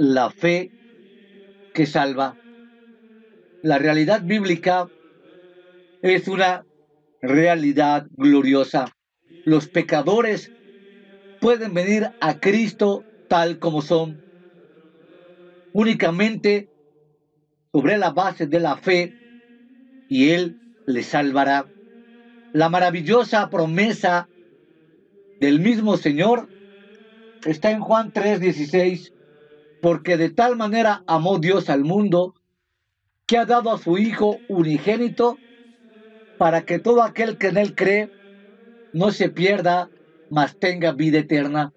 la fe que salva. La realidad bíblica es una realidad gloriosa. Los pecadores pueden venir a Cristo tal como son, únicamente sobre la base de la fe, y Él les salvará. La maravillosa promesa del mismo Señor está en Juan 3:16, porque de tal manera amó Dios al mundo, que ha dado a su Hijo unigénito, para que todo aquel que en Él cree no se pierda, mas tenga vida eterna.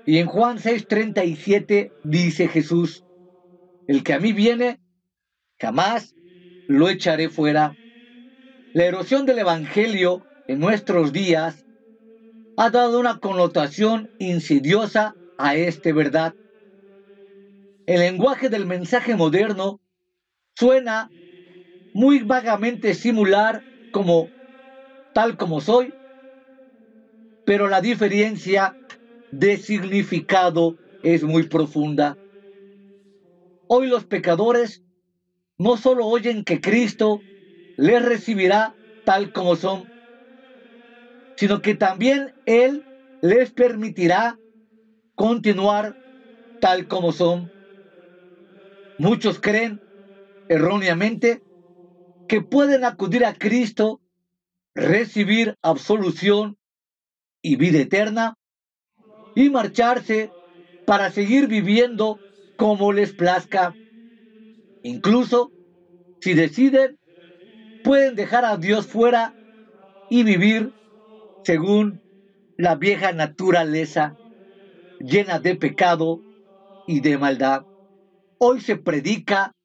Y en Juan 6:37 dice Jesús: el que a mí viene, jamás lo echaré fuera. La erosión del Evangelio en nuestros días ha dado una connotación insidiosa a esta verdad. El lenguaje del mensaje moderno suena muy vagamente similar como tal como soy, pero la diferencia de significado es muy profunda. Hoy los pecadores no solo oyen que Cristo les recibirá tal como son, sino que también Él les permitirá continuar tal como son. Muchos creen erróneamente que pueden acudir a Cristo, recibir absolución y vida eterna y marcharse para seguir viviendo como les plazca. Incluso si deciden, pueden dejar a Dios fuera y vivir según la vieja naturaleza, llena de pecado y de maldad. Hoy se predica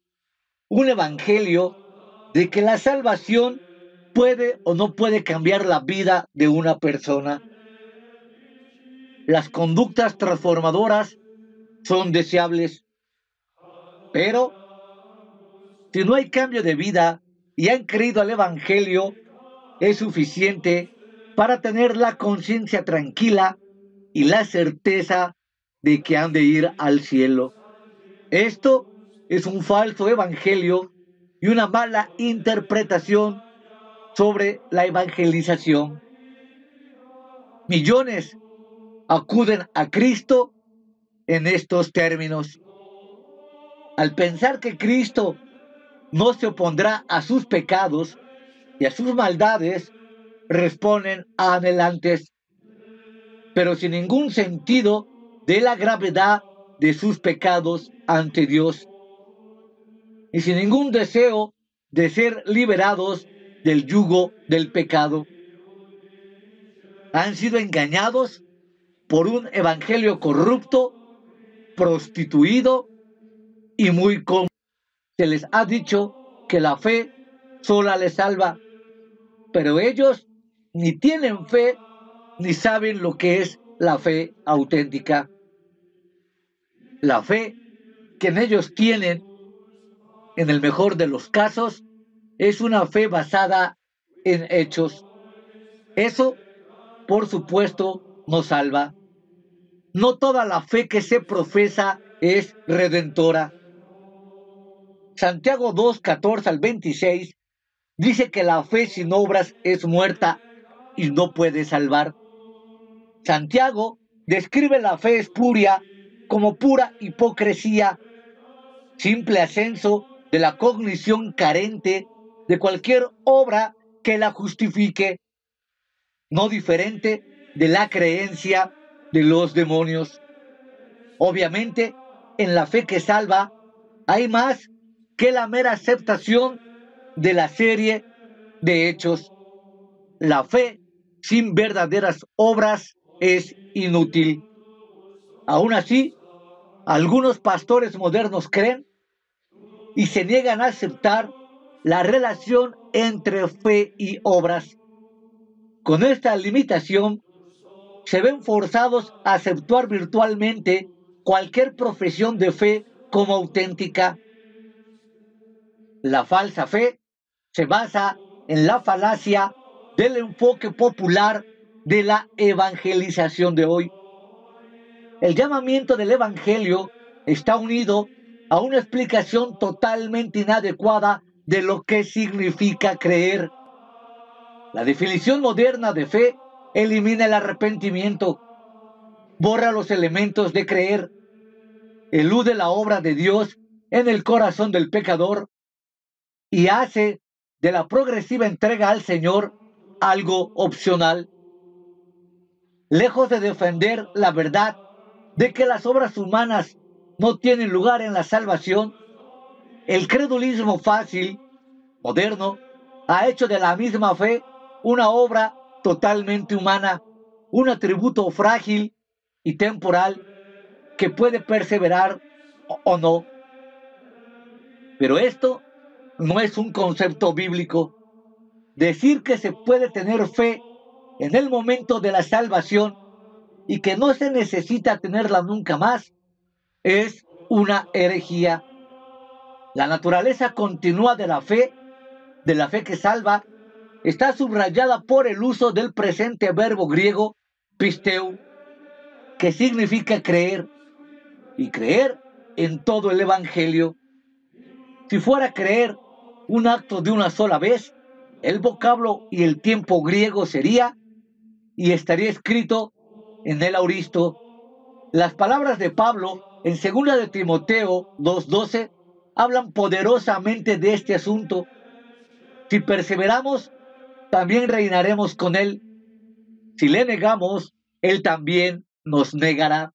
un evangelio de que la salvación puede o no puede cambiar la vida de una persona. Las conductas transformadoras son deseables, pero si no hay cambio de vida y han creído al evangelio, es suficiente para tener la conciencia tranquila y la certeza de que han de ir al cielo. Esto es un falso evangelio y una mala interpretación sobre la evangelización. Millones acuden a Cristo en estos términos. Al pensar que Cristo no se opondrá a sus pecados y a sus maldades, responden anhelantes, pero sin ningún sentido de la gravedad de sus pecados ante Dios, y sin ningún deseo de ser liberados del yugo del pecado. Han sido engañados por un evangelio corrupto, prostituido y muy cómodo. Se les ha dicho que la fe sola les salva, pero ellos ni tienen fe ni saben lo que es la fe auténtica. La fe que en ellos tienen, en el mejor de los casos, es una fe basada en hechos. Eso, por supuesto, no salva. No toda la fe que se profesa es redentora. Santiago 2:14-26 dice que la fe sin obras es muerta y no puede salvar. Santiago describe la fe espuria como pura hipocresía, simple ascenso de la cognición carente de cualquier obra que la justifique, no diferente de la creencia de los demonios. Obviamente, en la fe que salva hay más que la mera aceptación de la serie de hechos. La fe sin verdaderas obras es inútil. Aún así, algunos pastores modernos creen y se niegan a aceptar la relación entre fe y obras. Con esta limitación, se ven forzados a aceptar virtualmente cualquier profesión de fe como auténtica. La falsa fe se basa en la falacia del enfoque popular de la evangelización de hoy. El llamamiento del evangelio está unido a una explicación totalmente inadecuada de lo que significa creer. La definición moderna de fe elimina el arrepentimiento, borra los elementos de creer, elude la obra de Dios en el corazón del pecador y hace de la progresiva entrega al Señor algo opcional. Lejos de defender la verdad de que las obras humanas no tienen lugar en la salvación, el credulismo fácil, moderno, ha hecho de la misma fe una obra totalmente humana, un atributo frágil y temporal que puede perseverar o no. Pero esto no es un concepto bíblico. Decir que se puede tener fe en el momento de la salvación y que no se necesita tenerla nunca más es una herejía. La naturaleza continua de la fe que salva, está subrayada por el uso del presente verbo griego pisteu, que significa creer, y creer en todo el Evangelio. Si fuera creer un acto de una sola vez, el vocablo y el tiempo griego sería y estaría escrito en el auristo. Las palabras de Pablo en 2 de Timoteo 2:12 hablan poderosamente de este asunto. Si perseveramos, también reinaremos con él. Si le negamos, él también nos negará.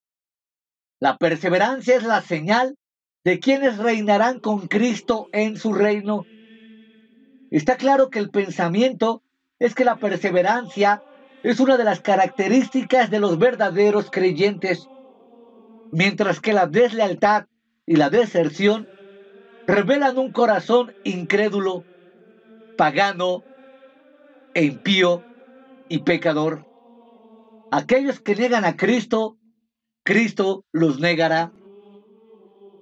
La perseverancia es la señal de quienes reinarán con Cristo en su reino. Está claro que el pensamiento es que la perseverancia es una de las características de los verdaderos creyentes, mientras que la deslealtad y la deserción revelan un corazón incrédulo, pagano e impío y pecador. Aquellos que niegan a Cristo, Cristo los negará.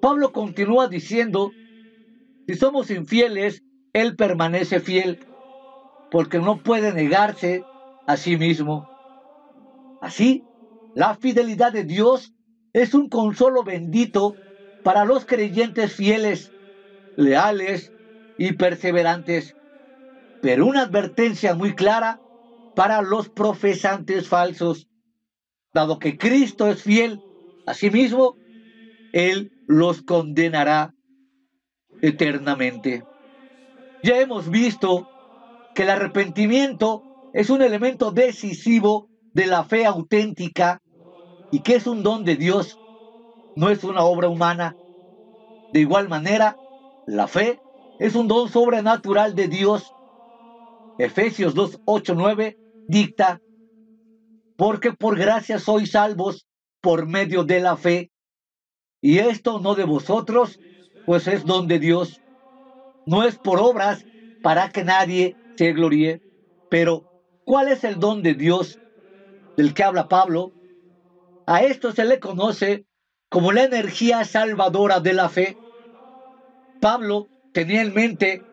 Pablo continúa diciendo, si somos infieles, Él permanece fiel, porque no puede negarse a sí mismo. Así, la fidelidad de Dios es un consuelo bendito para los creyentes fieles, leales y perseverantes, pero una advertencia muy clara para los profesantes falsos. Dado que Cristo es fiel a sí mismo, Él los condenará eternamente. Ya hemos visto que el arrepentimiento es un elemento decisivo de la fe auténtica y que es un don de Dios, no es una obra humana. De igual manera, la fe es un don sobrenatural de Dios. Efesios 2:8-9 dicta, porque por gracia sois salvos por medio de la fe, y esto no de vosotros, pues es don de Dios, no es por obras para que nadie se gloríe. Pero, ¿cuál es el don de Dios del que habla Pablo? A esto se le conoce como la energía salvadora de la fe. Pablo tenía en mente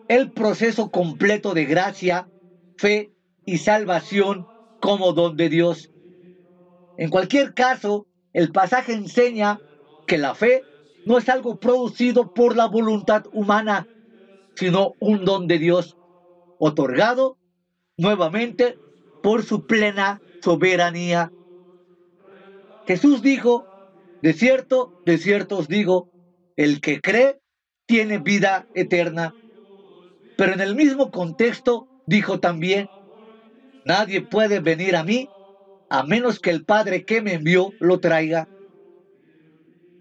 el proceso completo de gracia, fe y salvación como don de Dios. En cualquier caso, el pasaje enseña que la fe no es algo producido por la voluntad humana, sino un don de Dios, otorgado nuevamente por su plena soberanía. Jesús dijo, de cierto os digo, el que cree tiene vida eterna. Pero en el mismo contexto dijo también, nadie puede venir a mí a menos que el Padre que me envió lo traiga.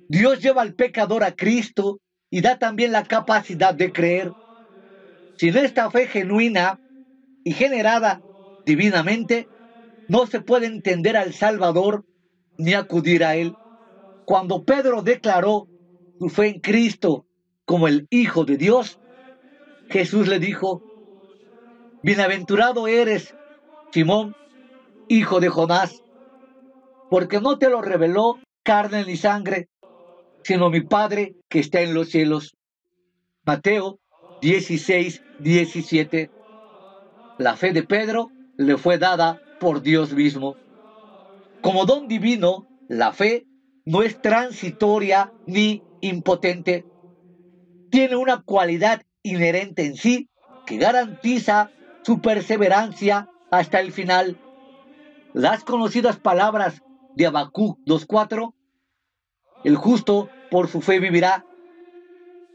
Dios lleva al pecador a Cristo y da también la capacidad de creer. Sin esta fe genuina y generada divinamente, no se puede entender al Salvador ni acudir a Él. Cuando Pedro declaró su fe en Cristo como el Hijo de Dios, Jesús le dijo, bienaventurado eres, Simón, hijo de Jonás, porque no te lo reveló carne ni sangre, sino mi Padre que está en los cielos. Mateo 16:17. La fe de Pedro le fue dada por Dios mismo. Como don divino, la fe no es transitoria ni impotente. Tiene una cualidad inherente en sí que garantiza su perseverancia hasta el final. Las conocidas palabras de Habacuc 2:4, el justo por su fe vivirá,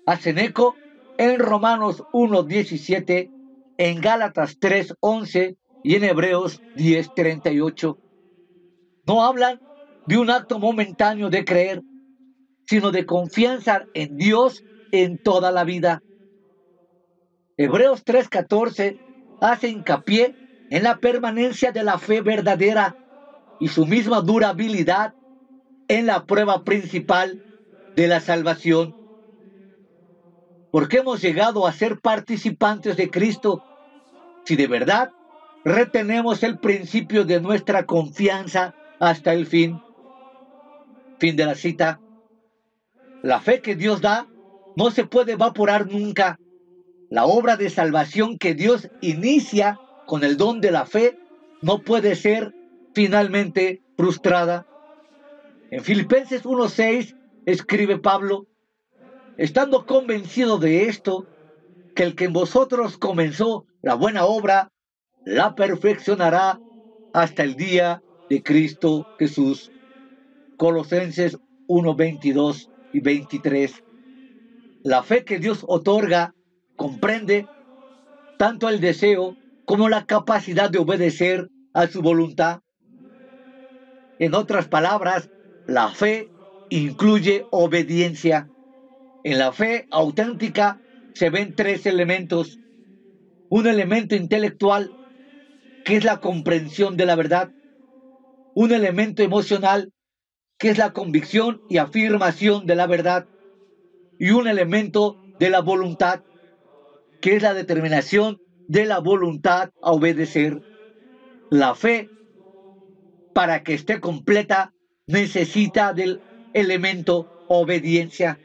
hacen eco en Romanos 1:17, en Gálatas 3:11 y en Hebreos 10:38. No hablan de un acto momentáneo de creer, sino de confianza en Dios en toda la vida. Hebreos 3:14 hace hincapié en la permanencia de la fe verdadera y su misma durabilidad en la prueba principal de la salvación. Porque hemos llegado a ser participantes de Cristo si de verdad retenemos el principio de nuestra confianza hasta el fin. Fin de la cita. La fe que Dios da no se puede evaporar nunca. La obra de salvación que Dios inicia con el don de la fe no puede ser finalmente frustrada. En Filipenses 1:6 escribe Pablo: estando convencido de esto, que el que en vosotros comenzó la buena obra, la perfeccionará hasta el día de Cristo Jesús. Colosenses 1:22 y 23. La fe que Dios otorga comprende tanto el deseo como la capacidad de obedecer a su voluntad. En otras palabras, la fe incluye obediencia. En la fe auténtica se ven tres elementos. Un elemento intelectual, que es la comprensión de la verdad. Un elemento emocional, que es la convicción y afirmación de la verdad. Y un elemento de la voluntad, que es la determinación de la voluntad a obedecer. La fe, para que esté completa, necesita del elemento obediencia.